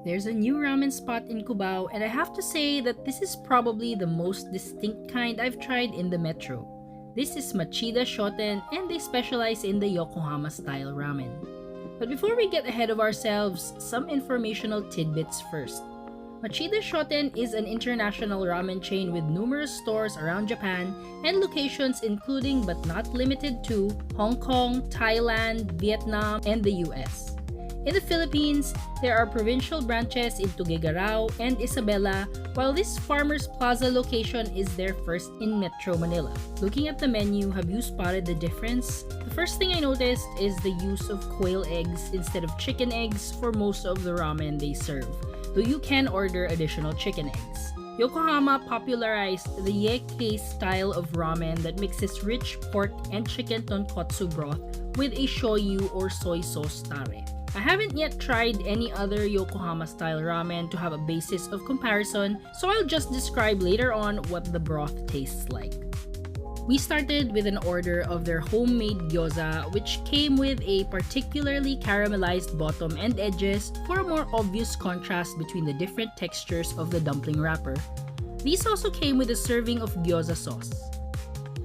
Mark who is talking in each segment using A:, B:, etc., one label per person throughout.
A: There's a new ramen spot in Cubao, and I have to say that this is probably the most distinct kind I've tried in the metro. This is Machida Shoten, and they specialize in the Yokohama-style ramen. But before we get ahead of ourselves, some informational tidbits first. Machida Shoten is an international ramen chain with numerous stores around Japan and locations including but not limited to Hong Kong, Thailand, Vietnam, and the US. In the Philippines, there are provincial branches in Tuguegarao and Isabela, while this Farmers Plaza location is their first in Metro Manila. Looking at the menu, have you spotted the difference? The first thing I noticed is the use of quail eggs instead of chicken eggs for most of the ramen they serve, though you can order additional chicken eggs. Yokohama popularized the Yekei style of ramen that mixes rich pork and chicken tonkotsu broth with a shoyu or soy sauce tare. I haven't yet tried any other Yokohama-style ramen to have a basis of comparison, so I'll just describe later on what the broth tastes like. We started with an order of their homemade gyoza, which came with a particularly caramelized bottom and edges for a more obvious contrast between the different textures of the dumpling wrapper. These also came with a serving of gyoza sauce.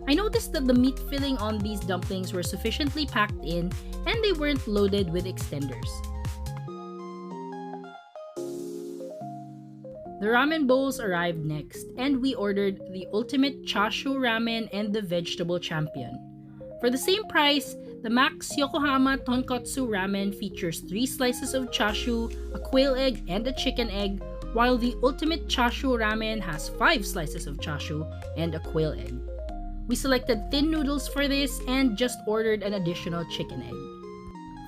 A: I noticed that the meat filling on these dumplings were sufficiently packed in and they weren't loaded with extenders. The ramen bowls arrived next, and we ordered the ultimate chashu ramen and the vegetable champion. For the same price, the Max Yokohama Tonkotsu ramen features 3 slices of chashu, a quail egg, and a chicken egg, while the ultimate chashu ramen has 5 slices of chashu and a quail egg. We selected thin noodles for this and just ordered an additional chicken egg.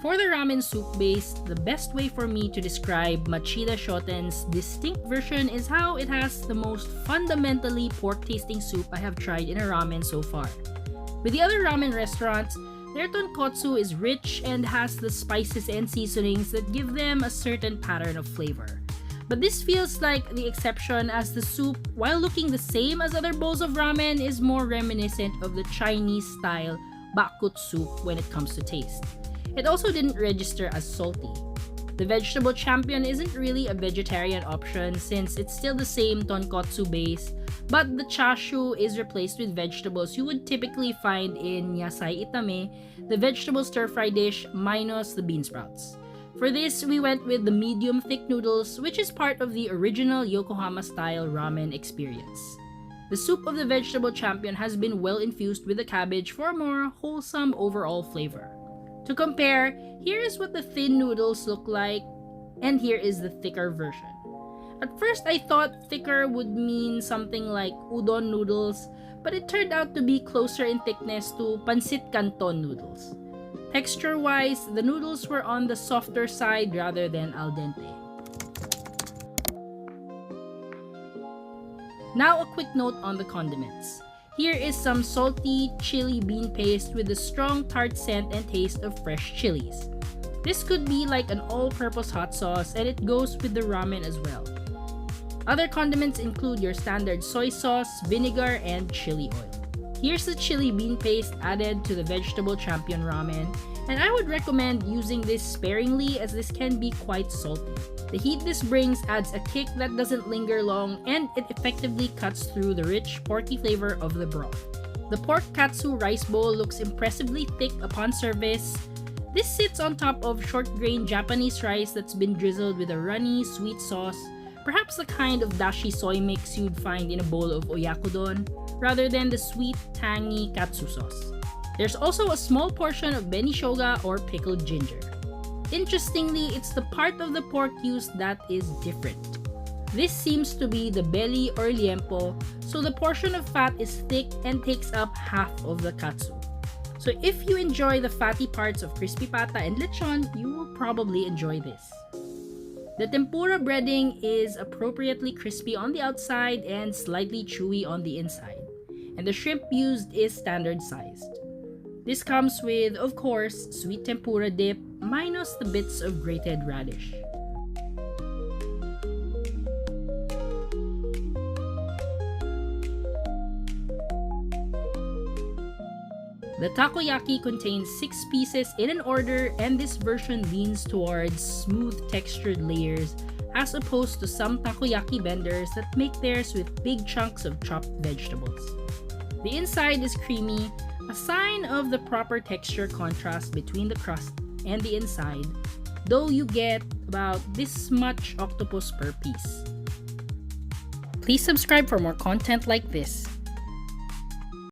A: For the ramen soup base, the best way for me to describe Machida Shoten's distinct version is how it has the most fundamentally pork-tasting soup I have tried in a ramen so far. With the other ramen restaurants, their tonkotsu is rich and has the spices and seasonings that give them a certain pattern of flavor. But this feels like the exception, as the soup, while looking the same as other bowls of ramen, is more reminiscent of the Chinese-style bakut soup when it comes to taste. It also didn't register as salty. The vegetable champion isn't really a vegetarian option since it's still the same tonkotsu base, but the chashu is replaced with vegetables you would typically find in yasai itame, the vegetable stir-fry dish minus the bean sprouts. For this, we went with the medium thick noodles, which is part of the original Yokohama-style ramen experience. The soup of the vegetable champion has been well infused with the cabbage for a more wholesome overall flavor. To compare, here is what the thin noodles look like, and here is the thicker version. At first, I thought thicker would mean something like udon noodles, but it turned out to be closer in thickness to pancit canton noodles. Texture-wise, the noodles were on the softer side rather than al dente. Now a quick note on the condiments. Here is some salty chili bean paste with a strong tart scent and taste of fresh chilies. This could be like an all-purpose hot sauce, and it goes with the ramen as well. Other condiments include your standard soy sauce, vinegar, and chili oil. Here's the chili bean paste added to the vegetable champion ramen, and I would recommend using this sparingly as this can be quite salty. The heat this brings adds a kick that doesn't linger long, and it effectively cuts through the rich, porky flavor of the broth. The pork katsu rice bowl looks impressively thick upon service. This sits on top of short-grain Japanese rice that's been drizzled with a runny, sweet sauce, perhaps the kind of dashi soy mix you'd find in a bowl of oyakodon, rather than the sweet, tangy katsu sauce. There's also a small portion of benishoga or pickled ginger. Interestingly, it's the part of the pork used that is different. This seems to be the belly or liempo, so the portion of fat is thick and takes up half of the katsu. So if you enjoy the fatty parts of crispy pata and lechon, you will probably enjoy this. The tempura breading is appropriately crispy on the outside and slightly chewy on the inside, and the shrimp used is standard sized. This comes with, of course, sweet tempura dip minus the bits of grated radish. The takoyaki contains 6 pieces in an order, and this version leans towards smooth textured layers as opposed to some takoyaki vendors that make theirs with big chunks of chopped vegetables. The inside is creamy, a sign of the proper texture contrast between the crust and the inside, though you get about this much octopus per piece. Please subscribe for more content like this.